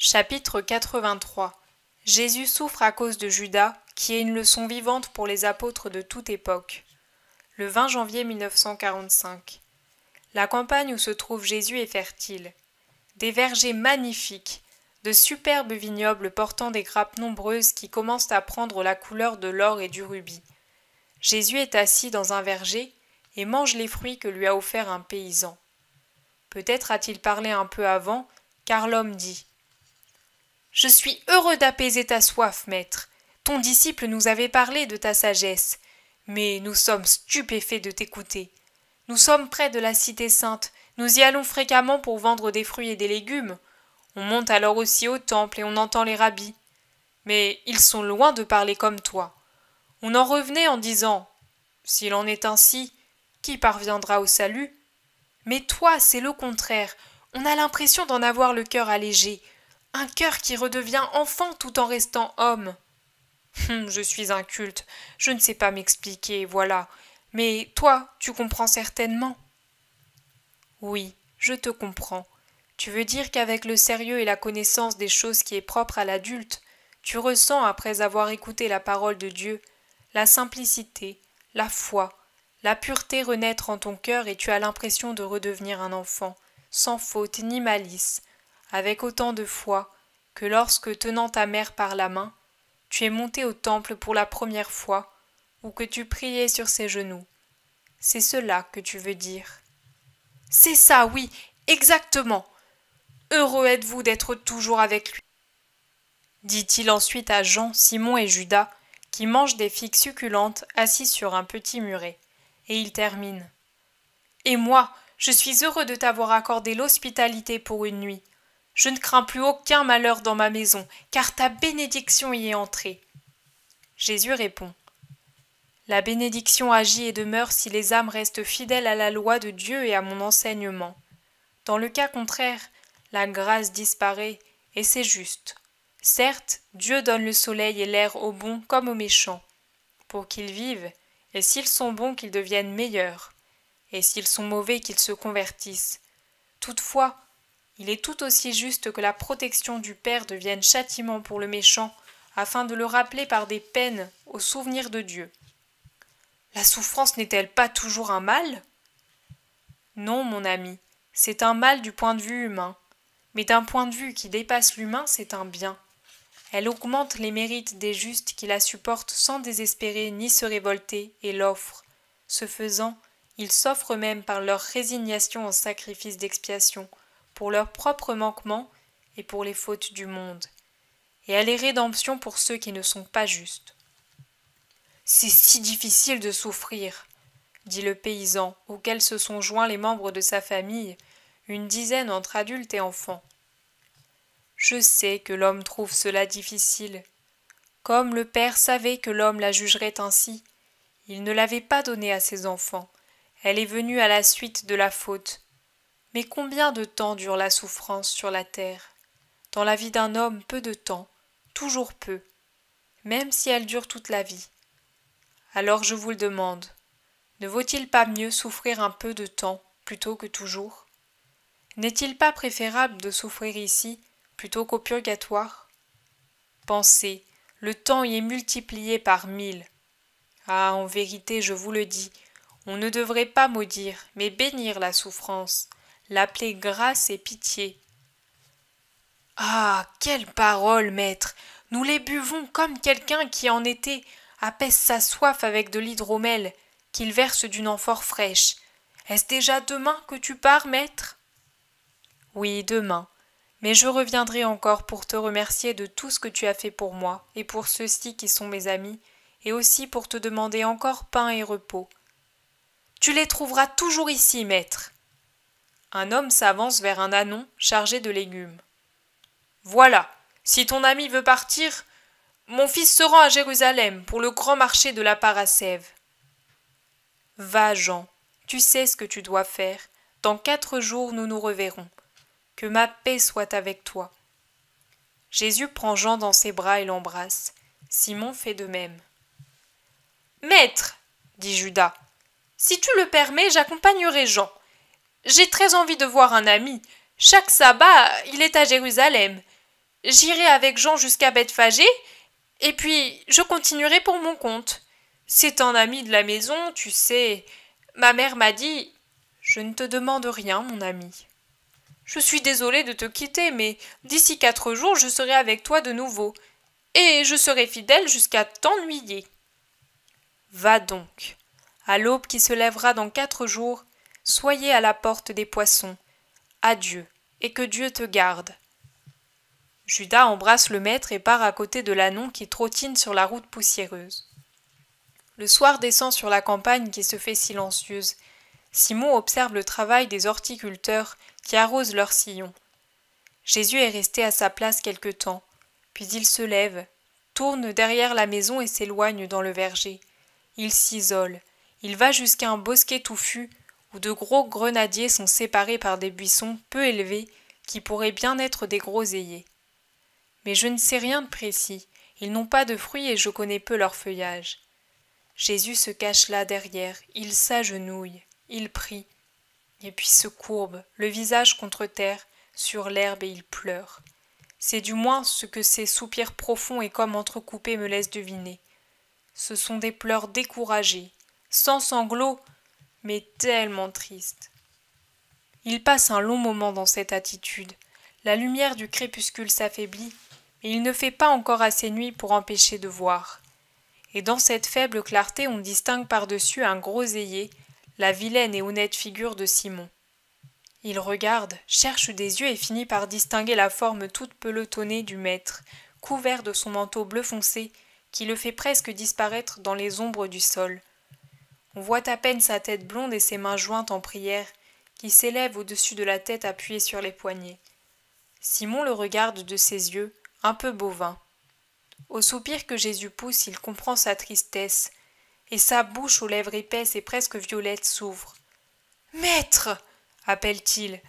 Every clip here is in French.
Chapitre 83. Jésus souffre à cause de Judas, qui est une leçon vivante pour les apôtres de toute époque. Le 20 janvier 1945. La campagne où se trouve Jésus est fertile. Des vergers magnifiques, de superbes vignobles portant des grappes nombreuses qui commencent à prendre la couleur de l'or et du rubis. Jésus est assis dans un verger et mange les fruits que lui a offerts un paysan. Peut-être a-t-il parlé un peu avant, car l'homme dit « Je suis heureux d'apaiser ta soif, maître. Ton disciple nous avait parlé de ta sagesse, mais nous sommes stupéfaits de t'écouter. Nous sommes près de la cité sainte, nous y allons fréquemment pour vendre des fruits et des légumes. On monte alors aussi au temple et on entend les rabbis. Mais ils sont loin de parler comme toi. On en revenait en disant « S'il en est ainsi, qui parviendra au salut ?» Mais toi, c'est le contraire. On a l'impression d'en avoir le cœur allégé. Un cœur qui redevient enfant tout en restant homme. Je suis inculte, je ne sais pas m'expliquer, voilà. Mais toi, tu comprends certainement. Oui, je te comprends. Tu veux dire qu'avec le sérieux et la connaissance des choses qui est propre à l'adulte, tu ressens, après avoir écouté la parole de Dieu, la simplicité, la foi, la pureté renaître en ton cœur et tu as l'impression de redevenir un enfant, sans faute ni malice, avec autant de foi que lorsque, tenant ta mère par la main, tu es monté au temple pour la première fois ou que tu priais sur ses genoux. C'est cela que tu veux dire. C'est ça, oui, exactement. Heureux êtes-vous d'être toujours avec lui, dit-il ensuite à Jean, Simon et Judas, qui mangent des figues succulentes assis sur un petit muret. Et il termine. Et moi, je suis heureux de t'avoir accordé l'hospitalité pour une nuit. Je ne crains plus aucun malheur dans ma maison, car ta bénédiction y est entrée. Jésus répond. La bénédiction agit et demeure si les âmes restent fidèles à la loi de Dieu et à mon enseignement. Dans le cas contraire, la grâce disparaît, et c'est juste. Certes, Dieu donne le soleil et l'air aux bons comme aux méchants, pour qu'ils vivent, et s'ils sont bons qu'ils deviennent meilleurs, et s'ils sont mauvais qu'ils se convertissent. Toutefois, il est tout aussi juste que la protection du Père devienne châtiment pour le méchant, afin de le rappeler par des peines au souvenir de Dieu. La souffrance n'est-elle pas toujours un mal? Non, mon ami, c'est un mal du point de vue humain, mais d'un point de vue qui dépasse l'humain, c'est un bien. Elle augmente les mérites des justes qui la supportent sans désespérer ni se révolter et l'offrent. Ce faisant, ils s'offrent même par leur résignation en sacrifice d'expiation, pour leurs propres manquements et pour les fautes du monde. Et elle est rédemption pour ceux qui ne sont pas justes. C'est si difficile de souffrir, dit le paysan, auquel se sont joints les membres de sa famille, une dizaine entre adultes et enfants. Je sais que l'homme trouve cela difficile. Comme le Père savait que l'homme la jugerait ainsi, il ne l'avait pas donnée à ses enfants. Elle est venue à la suite de la faute. Mais combien de temps dure la souffrance sur la terre? Dans la vie d'un homme, peu de temps, toujours peu, même si elle dure toute la vie. Alors je vous le demande, ne vaut-il pas mieux souffrir un peu de temps plutôt que toujours? N'est-il pas préférable de souffrir ici plutôt qu'au purgatoire? Pensez, le temps y est multiplié par 1000. Ah, en vérité, je vous le dis, on ne devrait pas maudire, mais bénir la souffrance, l'appeler grâce et pitié. Ah, quelle parole, maître! Nous les buvons comme quelqu'un qui, en été, apaise sa soif avec de l'hydromel, qu'il verse d'une amphore fraîche. Est-ce déjà demain que tu pars, maître? Oui, demain. Mais je reviendrai encore pour te remercier de tout ce que tu as fait pour moi et pour ceux-ci qui sont mes amis, et aussi pour te demander encore pain et repos. Tu les trouveras toujours ici, maître. Un homme s'avance vers un ânon chargé de légumes. Voilà, si ton ami veut partir, mon fils se rend à Jérusalem pour le grand marché de la Parascève. Va, Jean, tu sais ce que tu dois faire. Dans 4 jours nous nous reverrons. Que ma paix soit avec toi. Jésus prend Jean dans ses bras et l'embrasse. Simon fait de même. Maître, dit Judas, si tu le permets, j'accompagnerai Jean. J'ai très envie de voir un ami. Chaque sabbat, il est à Jérusalem. J'irai avec Jean jusqu'à Bethphagée, et puis je continuerai pour mon compte. C'est un ami de la maison, tu sais. Ma mère m'a dit « Je ne te demande rien, mon ami. Je suis désolée de te quitter, mais d'ici 4 jours, je serai avec toi de nouveau, et je serai fidèle jusqu'à t'ennuyer. » Va donc. À l'aube qui se lèvera dans 4 jours, soyez à la porte des poissons. Adieu, et que Dieu te garde. Judas embrasse le maître et part à côté de l'ânon qui trottine sur la route poussiéreuse. Le soir descend sur la campagne qui se fait silencieuse. Simon observe le travail des horticulteurs qui arrosent leurs sillons. Jésus est resté à sa place quelque temps, puis il se lève, tourne derrière la maison et s'éloigne dans le verger. Il s'isole, il va jusqu'à un bosquet touffu où de gros grenadiers sont séparés par des buissons peu élevés qui pourraient bien être des groseilliers. Mais je ne sais rien de précis, ils n'ont pas de fruits et je connais peu leur feuillage. Jésus se cache là derrière, il s'agenouille, il prie, et puis se courbe, le visage contre terre, sur l'herbe et il pleure. C'est du moins ce que ces soupirs profonds et comme entrecoupés me laissent deviner. Ce sont des pleurs découragés, sans sanglots, mais tellement tristes. Il passe un long moment dans cette attitude. La lumière du crépuscule s'affaiblit, mais il ne fait pas encore assez nuit pour empêcher de voir. Et dans cette faible clarté on distingue par-dessus un groseillier la vilaine et honnête figure de Simon. Il regarde, cherche des yeux et finit par distinguer la forme toute pelotonnée du maître, couvert de son manteau bleu foncé, qui le fait presque disparaître dans les ombres du sol. On voit à peine sa tête blonde et ses mains jointes en prière, qui s'élèvent au-dessus de la tête appuyée sur les poignets. Simon le regarde de ses yeux, un peu bovins. Au soupir que Jésus pousse, il comprend sa tristesse, et sa bouche aux lèvres épaisses et presque violettes s'ouvre. « Maître !» appelle-t-il.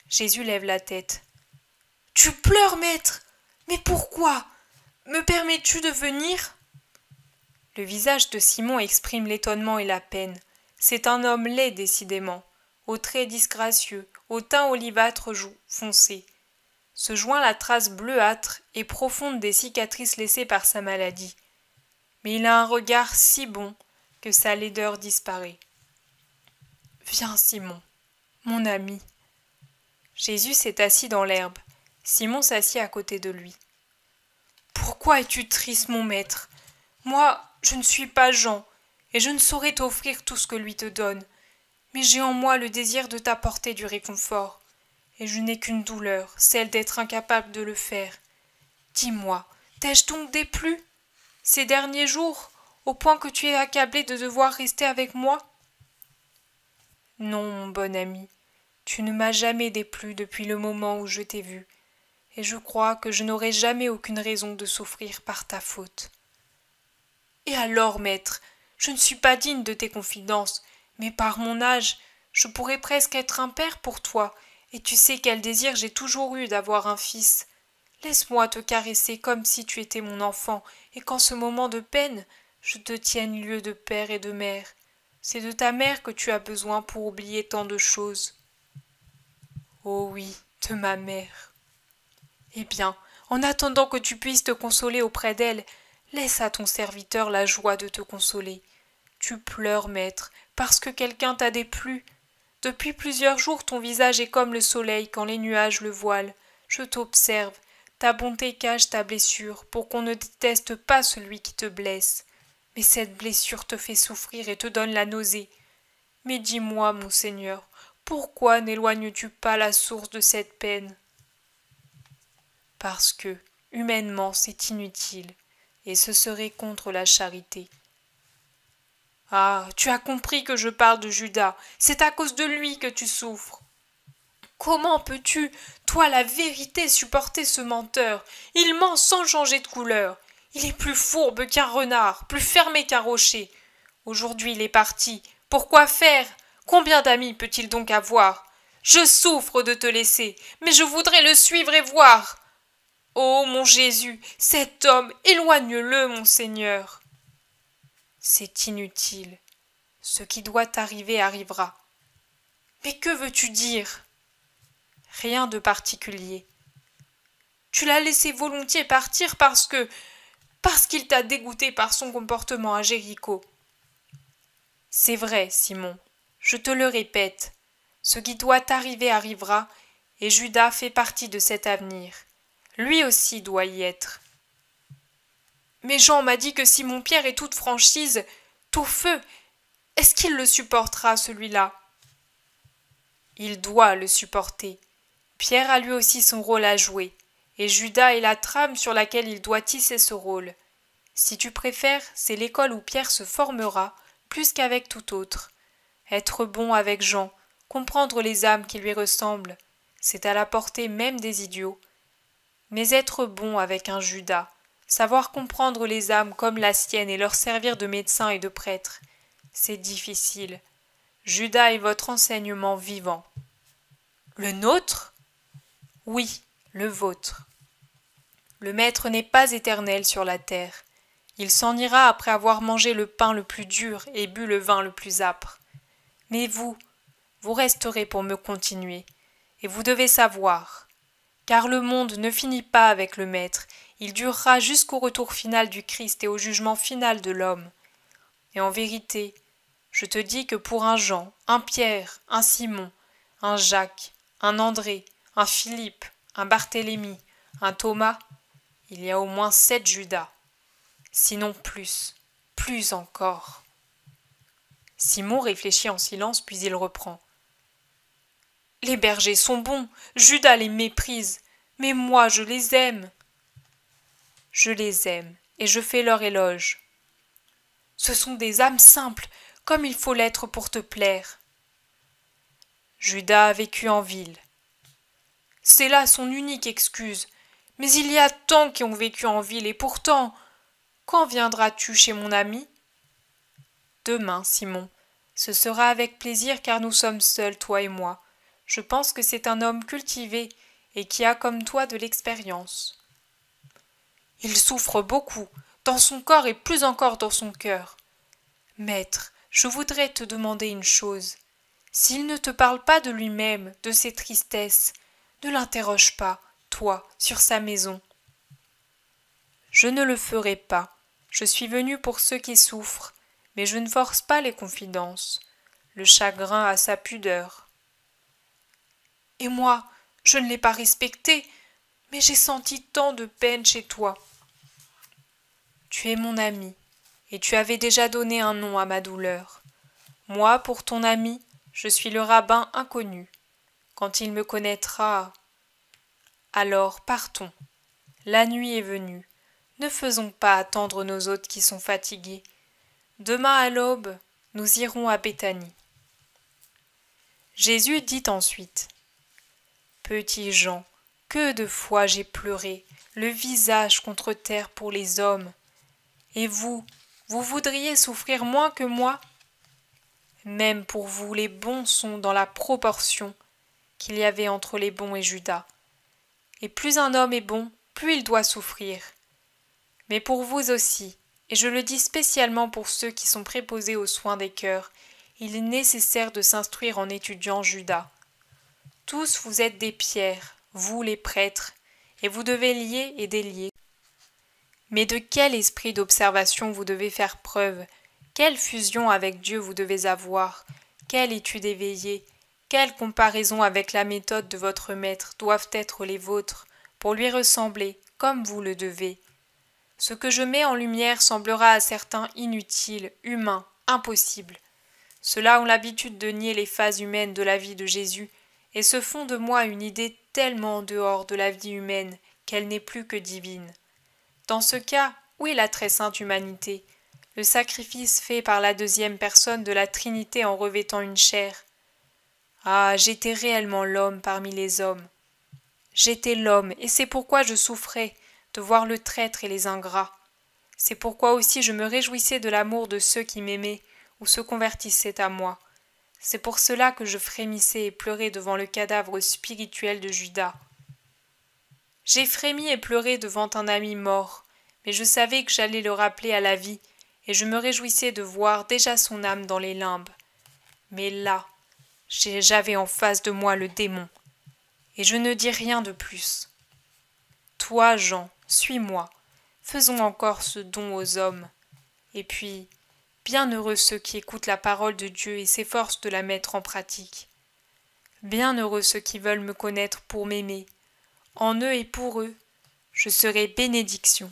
Jésus lève la tête. « Tu pleures, maître ? Mais pourquoi ? Me permets-tu de venir ?» Le visage de Simon exprime l'étonnement et la peine. C'est un homme laid, décidément, aux traits disgracieux, au teint olivâtre foncé. Se joint la trace bleuâtre et profonde des cicatrices laissées par sa maladie. Mais il a un regard si bon que sa laideur disparaît. « Viens, Simon, mon ami. » Jésus s'est assis dans l'herbe. Simon s'assit à côté de lui. « Pourquoi es-tu triste, mon maître ? Moi, je ne suis pas Jean, et je ne saurais t'offrir tout ce que lui te donne. Mais j'ai en moi le désir de t'apporter du réconfort. Et je n'ai qu'une douleur, celle d'être incapable de le faire. Dis-moi, t'ai-je donc déplu, ces derniers jours, au point que tu es accablé de devoir rester avec moi ? Non, mon bon ami, tu ne m'as jamais déplu depuis le moment où je t'ai vu, et je crois que je n'aurai jamais aucune raison de souffrir par ta faute. Et alors, maître, je ne suis pas digne de tes confidences, mais par mon âge, je pourrais presque être un père pour toi, et tu sais quel désir j'ai toujours eu d'avoir un fils. Laisse-moi te caresser comme si tu étais mon enfant, et qu'en ce moment de peine, je te tienne lieu de père et de mère. C'est de ta mère que tu as besoin pour oublier tant de choses. Oh oui, de ma mère. Eh bien, en attendant que tu puisses te consoler auprès d'elle, laisse à ton serviteur la joie de te consoler. Tu pleures, maître, parce que quelqu'un t'a déplu. Depuis plusieurs jours ton visage est comme le soleil quand les nuages le voilent. Je t'observe, ta bonté cache ta blessure pour qu'on ne déteste pas celui qui te blesse. Mais cette blessure te fait souffrir et te donne la nausée. Mais dis-moi, mon Seigneur, pourquoi n'éloignes-tu pas la source de cette peine ? Parce que, humainement, c'est inutile, et ce serait contre la charité. Ah, tu as compris que je parle de Judas, c'est à cause de lui que tu souffres. Comment peux-tu, toi la vérité, supporter ce menteur ? Il ment sans changer de couleur. Il est plus fourbe qu'un renard, plus fermé qu'un rocher. Aujourd'hui il est parti. Pourquoi faire ? Combien d'amis peut-il donc avoir ? Je souffre de te laisser, mais je voudrais le suivre et voir. Oh mon Jésus, cet homme, éloigne-le, mon Seigneur. C'est inutile. Ce qui doit arriver arrivera. Mais que veux-tu dire ? Rien de particulier. Tu l'as laissé volontiers partir parce qu'il t'a dégoûté par son comportement à Jéricho. C'est vrai, Simon, je te le répète, ce qui doit arriver arrivera, et Judas fait partie de cet avenir. Lui aussi doit y être. Mais Jean m'a dit que Simon-Pierre est toute franchise, tout feu. Est-ce qu'il le supportera, celui-là? Il doit le supporter. Pierre a lui aussi son rôle à jouer, et Judas est la trame sur laquelle il doit tisser ce rôle. Si tu préfères, c'est l'école où Pierre se formera, plus qu'avec tout autre. Être bon avec Jean, comprendre les âmes qui lui ressemblent, c'est à la portée même des idiots. Mais être bon avec un Judas, savoir comprendre les âmes comme la sienne et leur servir de médecin et de prêtre, c'est difficile. Judas est votre enseignement vivant. Le nôtre? Oui, le vôtre. Le Maître n'est pas éternel sur la terre. Il s'en ira après avoir mangé le pain le plus dur et bu le vin le plus âpre. Mais vous resterez pour me continuer, et vous devez savoir, car le monde ne finit pas avec le Maître, il durera jusqu'au retour final du Christ et au jugement final de l'homme. Et en vérité, je te dis que pour un Jean, un Pierre, un Simon, un Jacques, un André, un Philippe, un Barthélemy, un Thomas, il y a au moins 7 Judas, sinon plus encore. Simon réfléchit en silence, puis il reprend. Les bergers sont bons, Judas les méprise, mais moi je les aime. Je les aime, et je fais leur éloge. Ce sont des âmes simples, comme il faut l'être pour te plaire. Judas a vécu en ville. C'est là son unique excuse, mais il y a tant qui ont vécu en ville, et pourtant, quand viendras-tu chez mon ami? Demain, Simon. Ce sera avec plaisir car nous sommes seuls, toi et moi. Je pense que c'est un homme cultivé et qui a comme toi de l'expérience. Il souffre beaucoup, dans son corps et plus encore dans son cœur. Maître, je voudrais te demander une chose. S'il ne te parle pas de lui-même, de ses tristesses, ne l'interroge pas, toi, sur sa maison. Je ne le ferai pas. Je suis venu pour ceux qui souffrent, mais je ne force pas les confidences. Le chagrin a sa pudeur. Et moi, je ne l'ai pas respecté, mais j'ai senti tant de peine chez toi. Tu es mon ami, et tu avais déjà donné un nom à ma douleur. Moi, pour ton ami, je suis le rabbin inconnu. Quand il me connaîtra... Alors partons. La nuit est venue. Ne faisons pas attendre nos hôtes qui sont fatigués. Demain à l'aube, nous irons à Béthanie. Jésus dit ensuite, Petit Jean, que de fois j'ai pleuré, le visage contre terre pour les hommes. Et vous voudriez souffrir moins que moi? Même pour vous, les bons sont dans la proportion qu'il y avait entre les bons et Judas. Et plus un homme est bon, plus il doit souffrir. Mais pour vous aussi, et je le dis spécialement pour ceux qui sont préposés aux soins des cœurs, il est nécessaire de s'instruire en étudiant Judas. Tous vous êtes des pierres, vous les prêtres, et vous devez lier et délier. Mais de quel esprit d'observation vous devez faire preuve, quelle fusion avec Dieu vous devez avoir, quelle étude éveillée, quelle comparaison avec la méthode de votre maître doivent être les vôtres, pour lui ressembler, comme vous le devez. Ce que je mets en lumière semblera à certains inutile, humain, impossible. Ceux-là ont l'habitude de nier les phases humaines de la vie de Jésus, et se font de moi une idée tellement en dehors de la vie humaine qu'elle n'est plus que divine. Dans ce cas, où est la très sainte humanité, le sacrifice fait par la deuxième personne de la Trinité en revêtant une chair? Ah, j'étais réellement l'homme parmi les hommes. J'étais l'homme, et c'est pourquoi je souffrais de voir le traître et les ingrats. C'est pourquoi aussi je me réjouissais de l'amour de ceux qui m'aimaient ou se convertissaient à moi. C'est pour cela que je frémissais et pleurais devant le cadavre spirituel de Judas. J'ai frémi et pleuré devant un ami mort, mais je savais que j'allais le rappeler à la vie, et je me réjouissais de voir déjà son âme dans les limbes. Mais là, j'avais en face de moi le démon, et je ne dis rien de plus. toi, Jean, suis-moi, faisons encore ce don aux hommes. Et puis, bienheureux ceux qui écoutent la parole de Dieu et s'efforcent de la mettre en pratique. Bienheureux ceux qui veulent me connaître pour m'aimer. En eux et pour eux, je serai bénédiction.